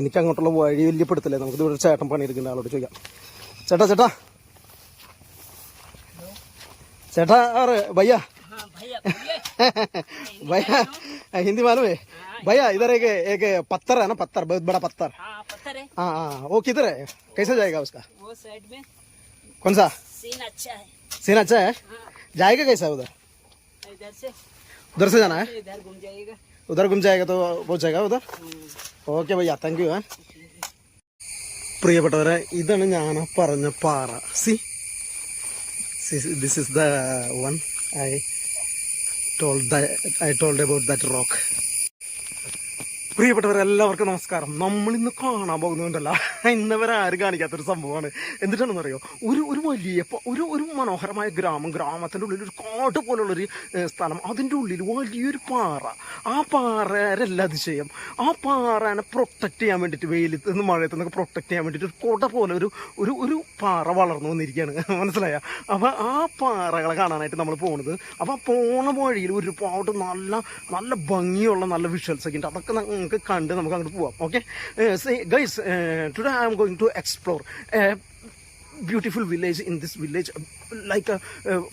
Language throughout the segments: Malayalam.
എനിക്ക് അങ്ങോട്ടുള്ള വഴി വലിയ പെടുത്തില്ലേ. നമുക്ക് ഇവിടെ ചേട്ടൻ പണിയെടുക്കുന്ന ആളോട് ചോദിക്കാം. ചേട്ടാ ചേട്ടാ ചേട്ടാ भैया भैया हिंदी मालूम है भैया? इधर एक पत्थर है ना, पत्थर बहुत बड़ा पत्थर. पत्थर है. हाँ वो किधर है? कैसे जाएगा उसका? वो साइड में. कौन सा सीन अच्छा है? सीन अच्छा है. जाएगा कैसा उधर? उधर से जाना है. इधर घूम जाएगा. उधर घूम जाएगा तो पहुंचेगा उधर. ഓക്കെ ഭയ്യ, താങ്ക് യു. പ്രിയപ്പെട്ടവരെ, ഇതാണ് ഞാൻ പറഞ്ഞ പാറ. See this is the one I told about that rock. പ്രിയപ്പെട്ടവരെല്ലാവർക്കും നമസ്കാരം. നമ്മളിന്ന് കാണാൻ പോകുന്നുണ്ടല്ല, ഇന്നവരെ ആരും കാണിക്കാത്തൊരു സംഭവമാണ്. എന്തിട്ടാണെന്ന് അറിയോ? ഒരു വലിയ ഒരു മനോഹരമായ ഗ്രാമത്തിൻ്റെ ഉള്ളിൽ ഒരു കാട് പോലുള്ളൊരു സ്ഥലം, അതിൻ്റെ ഉള്ളിൽ വലിയൊരു പാറ. ആ പാറയല്ല അതിശയം. ആ പാറനെ പ്രൊട്ടക്ട് ചെയ്യാൻ വേണ്ടിയിട്ട്, വെയിലത്ത് നിന്ന് മഴയത്ത് നിന്നൊക്കെ പ്രൊട്ടക്ട് ചെയ്യാൻ വേണ്ടിയിട്ട് ഒരു കൊട പോലെ ഒരു പാറ വളർന്നു വന്നിരിക്കുകയാണ്. മനസ്സിലായ? അപ്പോൾ ആ പാറകളെ കാണാനായിട്ട് നമ്മൾ പോകുന്നത്. അപ്പോൾ ആ പോണ വഴിയിൽ ഒരുപാട് നല്ല ഭംഗിയുള്ള നല്ല വിഷ്വൽസ് ഒക്കെ ഉണ്ട്. അതൊക്കെ നമുക്ക് കണ്ട് നമുക്ക് അങ്ങോട്ട് പോവാം. Okay guys, today I am going to explore beautiful village. In this village, like a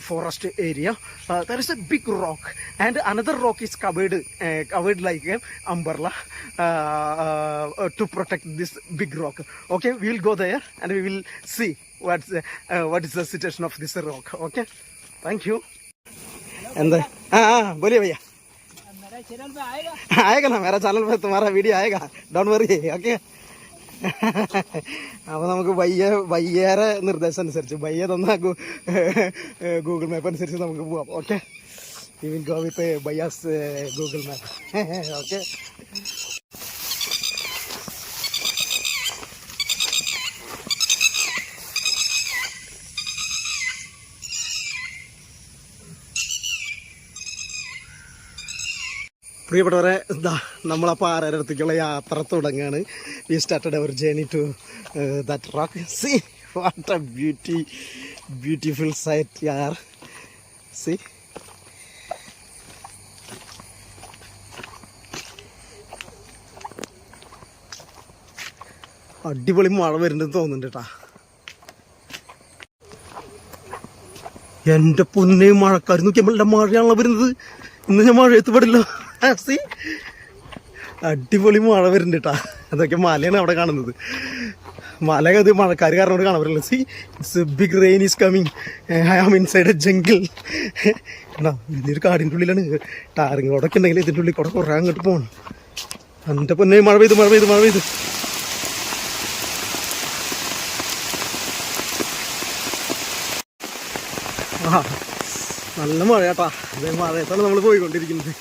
forest area, there is a big rock, and another rock is covered like an umbrella to protect this big rock. Okay, we will go there and we will see what is the situation of this rock. Okay, thank you. and बोलिए भैया. मेरा चैनल पे आएगा? आएगा ना, मेरा चैनल पे तुम्हारा वीडियो आएगा, डोंट वरी. ओके. അപ്പോൾ നമുക്ക് വയ്യേറെ നിർദ്ദേശം അനുസരിച്ച്, വയ്യ തന്ന ഗൂഗിൾ മാപ്പ് അനുസരിച്ച് നമുക്ക് പോവാം. Okay, you will go with ബയ്യാസ് ഗൂഗിൾ മാപ്പ്. ഓക്കെ. പ്രിയപ്പെട്ടവരെ, നമ്മളാ പാറയുടെ അടുത്തേക്കുള്ള യാത്ര തുടങ്ങുകയാണ്. We started our journey to that rock. See what a beautiful sight യാർ. സി അടിപൊളി മഴ വരുന്നുണ്ടെന്ന് തോന്നുന്നുണ്ട് കേട്ടാ. എൻ്റെ പൊന്നെ, മഴക്കാർ നോക്കിയപ്പോൾ എൻ്റെ മഴയാണല്ലോ വരുന്നത്. ഇന്ന് ഞാൻ മഴയത്ത് പെടില്ല. സി അടിപൊളി മഴ വരുന്നുണ്ട് കേട്ടാ. അതൊക്കെ മലയാണ് അവിടെ കാണുന്നത്. മല അത് മഴക്കാർ കാരണം അവിടെ കാണാൻ പറ്റില്ല. See it's big rain is coming. I am inside a jungle. കണ്ടോ, വലിയൊരു കാടിൻ്റെ ഉള്ളിലാണ്. ടാറിങ് റോഡൊക്കെ ഉണ്ടെങ്കിൽ ഇതിൻ്റെ ഉള്ളിൽ കൂടെ കുറേ അങ്ങോട്ട് പോകണം. എൻ്റെ പൊന്നെ, മഴ പെയ്തു. ആ നല്ല മഴ കേട്ടാ. അതേ മഴയത്താണ് നമ്മൾ പോയിക്കൊണ്ടിരിക്കുന്നത്.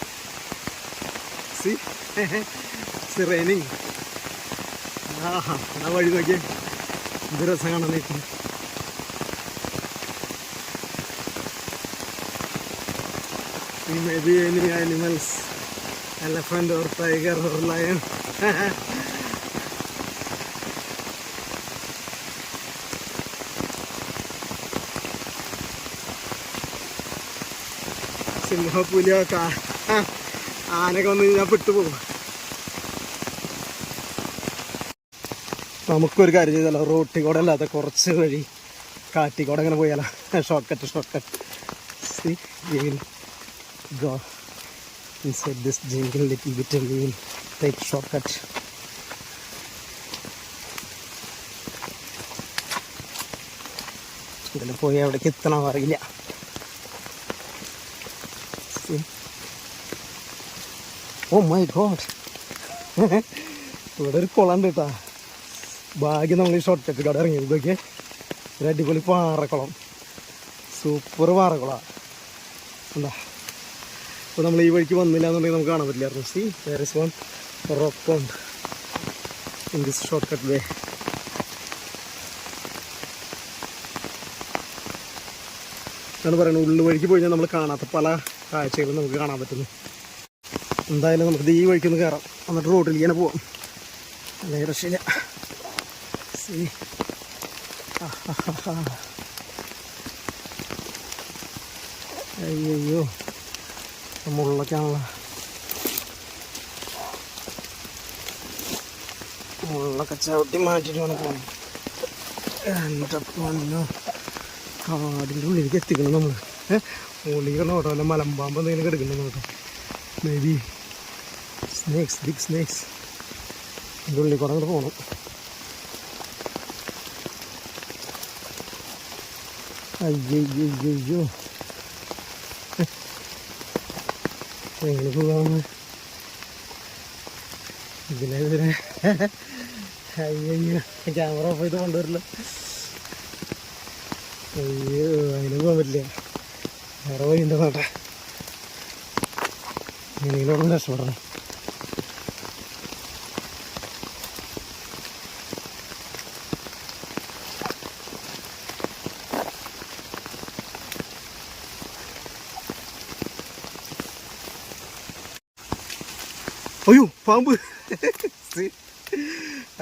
C raining. ആ വഴി നോക്കിയേ, എന്ത് രസം കാണാനായിട്ട്. Maybe any animals, elephant or tiger or lion. Simha, പുലിയൊക്കെ, ആനയൊക്കെ വന്ന് ഞാൻ പെട്ടുപോകും. നമുക്കൊരു കാര്യം ചെയ്താലോ, റോട്ടിൽ കൂടെ അല്ലാതെ കുറച്ച് വഴി കാട്ടിക്കൂടെ അങ്ങനെ പോയാലോ. Short cut. C we will go inside this jungle little bit and we will take shortcut. ഇതിൽ പോയി എവിടേക്ക് എത്തണം അറിയില്ല. ഓ മൈ ഗോഡ്, ഇവിടെ ഒരു കുളം ഉണ്ട് കേട്ടാ. ഭാഗ്യം നമ്മൾ ഈ ഷോർട്ട് കട്ട് കട ഇറങ്ങി. ഇതൊക്കെ ഒരു അടിപൊളി പാറക്കുളം, സൂപ്പർ പാറക്കുളമാണ്. എന്താ, അപ്പോൾ നമ്മൾ ഈ വഴിക്ക് വന്നില്ല എന്നുണ്ടെങ്കിൽ നമുക്ക് കാണാൻ പറ്റില്ലായിരുന്നു. C there is one rock pond in this shortcut way. ആണ് പറയുന്നത്, ഉള്ളു വഴിക്ക് പോയി കഴിഞ്ഞാൽ നമ്മൾ കാണാത്ത പല കാഴ്ചകളും നമുക്ക് കാണാൻ പറ്റുന്നു. എന്തായാലും നമുക്ക് ഈ വഴിക്കൊന്ന് കയറാം, എന്നിട്ട് റോഡിൽ ഇങ്ങനെ പോവാം. അല്ലെങ്കിൽ രക്ഷയില്ല. സി അയ്യോ, മുള്ളൊക്കെയാണല്ലോ. മുള്ളൊക്കെ ചവിട്ടി മാറ്റിയിട്ട് വേണം പോകണം. എൻ്റെ പൊന്നോ, കാടിൻ്റെ ഉള്ളിലേക്ക് എത്തിക്കണം നമ്മൾ. ഉള്ളിൽ നോട്ടോ അല്ല മലമ്പാമ്പ് എന്തെങ്കിലും കിടക്കണം നോട്ടോ. May be snakes, big snakes. അതിൻ്റെ ഉള്ളിൽ കൂടെ അങ്ങോട്ട് പോകണം. അയ്യോ എങ്ങനെ പോകാമെന്ന് ഇതിനെതിരെ. അയ്യോ ക്യാമറ ഓഫ് ചെയ്ത് കൊണ്ടുവരില്ല. അയ്യോ അതിന് പോകാൻ പറ്റില്ല. വേറെ വഴിയുണ്ട് നോട്ടെ, എങ്ങനെയെങ്കിലും രക്ഷപ്പെടണം. അയ്യോ പാമ്പ്. See?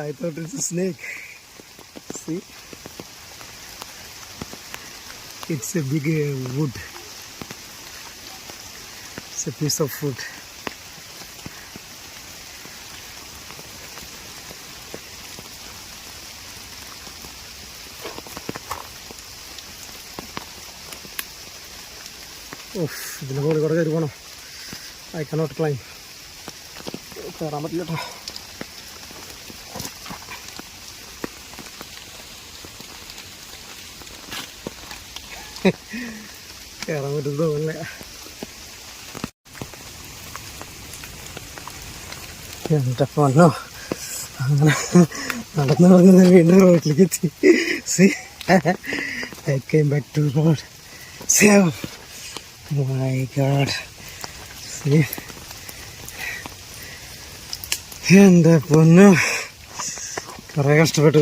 I thought it's a snake. See? It's a big wood. It's a piece of wood. Oof, ഇതിന് മുകളിൽ കൂടെ കയറി പോകണം. I cannot climb. കയറാൻ പറ്റില്ല കേട്ടോ. കയറാൻ പറ്റുന്ന തോന്നില്ല. എൻ്റെ പൊന്നോ, അങ്ങനെ നടന്ന് നടന്ന് വീണ്ടും റോഡിലേക്ക് എത്തി. See? I came back to road. See? Oh my God. See? എൻ്റെ പൊന്നോ, കുറേ കഷ്ടപ്പെട്ടു.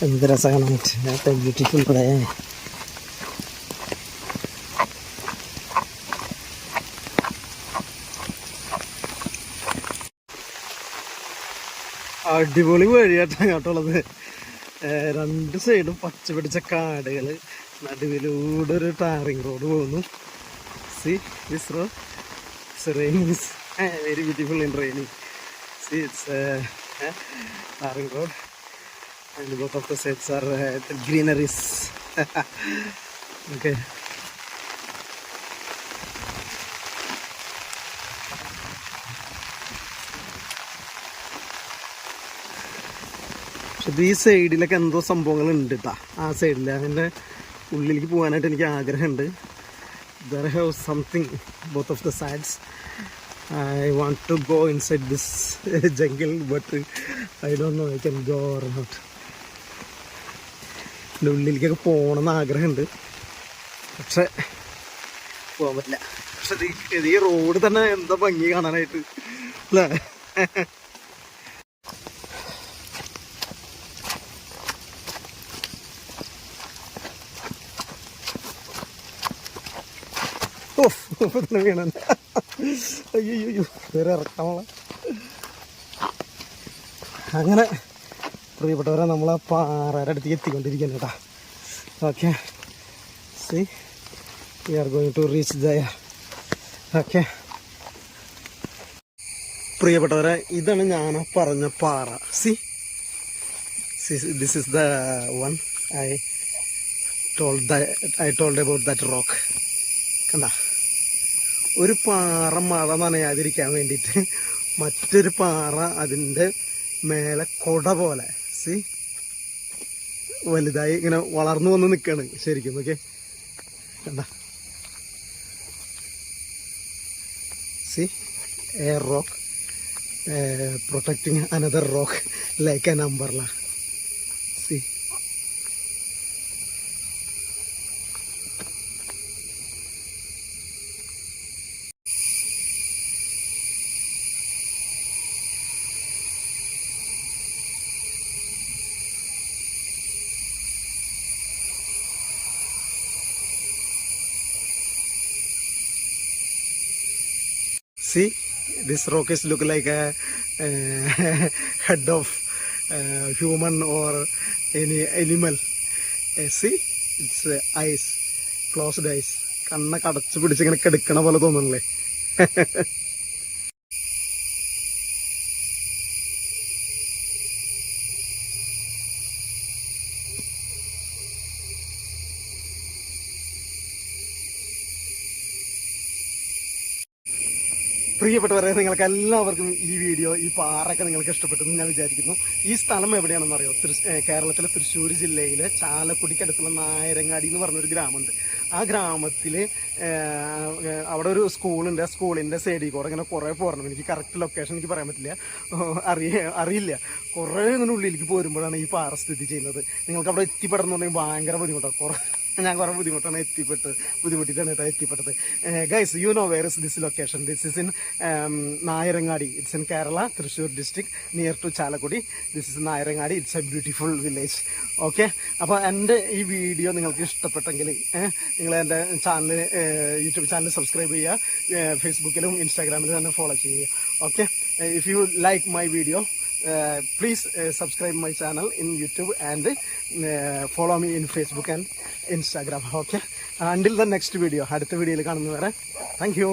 എന്ത് രസമാണ്. Beautiful play. അടിപൊളി വഴിയായിട്ടാണ് കേട്ടുള്ളത്. രണ്ട് സൈഡും പച്ച പിടിച്ച കാടുകൾ, നടുവിലൂടെ ഒരു ടാറിങ് റോഡ് പോകുന്നു. See this road? It's raining. Very beautiful in raining. See, it's tarring road, and both of the sides are the greeneries. Okay. പക്ഷെ ഈ സൈഡിലൊക്കെ എന്തോ സംഭവങ്ങൾ ഉണ്ട് കേട്ടോ. ആ സൈഡിൽ അതിൻ്റെ ഉള്ളിലേക്ക് പോകാനായിട്ട് എനിക്ക് ആഗ്രഹമുണ്ട്. There have something both of the sides. I want to go inside this jungle, but I don't know I can go or not. ഇതിൻ്റെ ഉള്ളിലേക്കൊക്കെ പോകണമെന്ന് ആഗ്രഹമുണ്ട്, പക്ഷെ പോകാൻ പറ്റില്ല. പക്ഷെ ഈ റോഡ് തന്നെ എന്താ ഭംഗി കാണാനായിട്ട് അല്ലേ. തന്നെ വീണ. അയ്യോ വേറെ ഇറക്കാനുള്ള. അങ്ങനെ പ്രിയപ്പെട്ടവരെ നമ്മളെ പാറയുടെ അടുത്തേക്ക് എത്തിക്കൊണ്ടിരിക്കുന്നു കേട്ടോ. Okay, see we are going to reach there. Okay പ്രിയപ്പെട്ടവരെ, ഇതാണ് ഞാൻ പറഞ്ഞ പാറ. See this is the one I told about that rock. കണ്ട, ഒരു പാറ മഴ നനയാതിരിക്കാൻ വേണ്ടിയിട്ട് മറ്റൊരു പാറ അതിൻ്റെ മേലെ കൊട പോലെ സി വലുതായി ഇങ്ങനെ വളർന്നു വന്ന് നിൽക്കുകയാണ് ശരിക്കും. ഓക്കെ, കണ്ട, C air rock protecting another rock like an umbrella. C See, this rock is look like a head of human or any animal. See, it's eyes, closed eyes. കണ്ണൊക്കെ അടച്ചു പിടിച്ചിങ്ങനെ കിടക്കണ പോലെ തോന്നുന്നില്ലേ? പ്രിയപ്പെട്ടവരെ, നിങ്ങൾക്ക് എല്ലാവർക്കും ഈ വീഡിയോ, ഈ പാറൊക്കെ നിങ്ങൾക്ക് ഇഷ്ടപ്പെട്ടെന്ന് ഞാൻ വിചാരിക്കുന്നു. ഈ സ്ഥലം എവിടെയാണെന്ന് അറിയോ? കേരളത്തിലെ തൃശ്ശൂർ ജില്ലയിലെ ചാലക്കുടിക്കടുത്തുള്ള നായരങ്ങാടി എന്ന് പറഞ്ഞൊരു ഗ്രാമമുണ്ട്. ആ ഗ്രാമത്തിൽ അവിടെ ഒരു സ്കൂളുണ്ട്. ആ സ്കൂളിൻ്റെ സൈഡിൽ കൂടെ ഇങ്ങനെ കുറേ പോരണം. എനിക്ക് കറക്റ്റ് ലൊക്കേഷൻ എനിക്ക് പറയാൻ പറ്റില്ല, അറിയില്ല. കുറേ ഇതിനുള്ളിലേക്ക് പോരുമ്പോഴാണ് ഈ പാറ സ്ഥിതി ചെയ്യുന്നത്. നിങ്ങൾക്ക് അവിടെ എത്തിപ്പെടണമെന്നുണ്ടെങ്കിൽ ഭയങ്കര ബുദ്ധിമുട്ടാണ്. ഞാൻ കുറേ ബുദ്ധിമുട്ടിയിട്ടാണ് കേട്ടോ എത്തിപ്പെട്ടത്. Guys, you know where is this location? This is in Nayarangadi. It's in Kerala, Thrissur district, near to Chalakudy. This is Nayarangadi. It's a beautiful village. Okay, അപ്പോൾ എൻ്റെ ഈ വീഡിയോ നിങ്ങൾക്ക് ഇഷ്ടപ്പെട്ടെങ്കിൽ നിങ്ങൾ എൻ്റെ ചാനൽ, യൂട്യൂബ് ചാനൽ സബ്സ്ക്രൈബ് ചെയ്യുക. ഫേസ്ബുക്കിലും ഇൻസ്റ്റാഗ്രാമിലും തന്നെ ഫോളോ ചെയ്യുക. Okay, if you like my video, please subscribe my channel in YouTube and follow me in Facebook and Instagram. Okay, until the next video, അടുത്ത വീഡിയോയിൽ കാണുന്നവരെ താങ്ക് യു.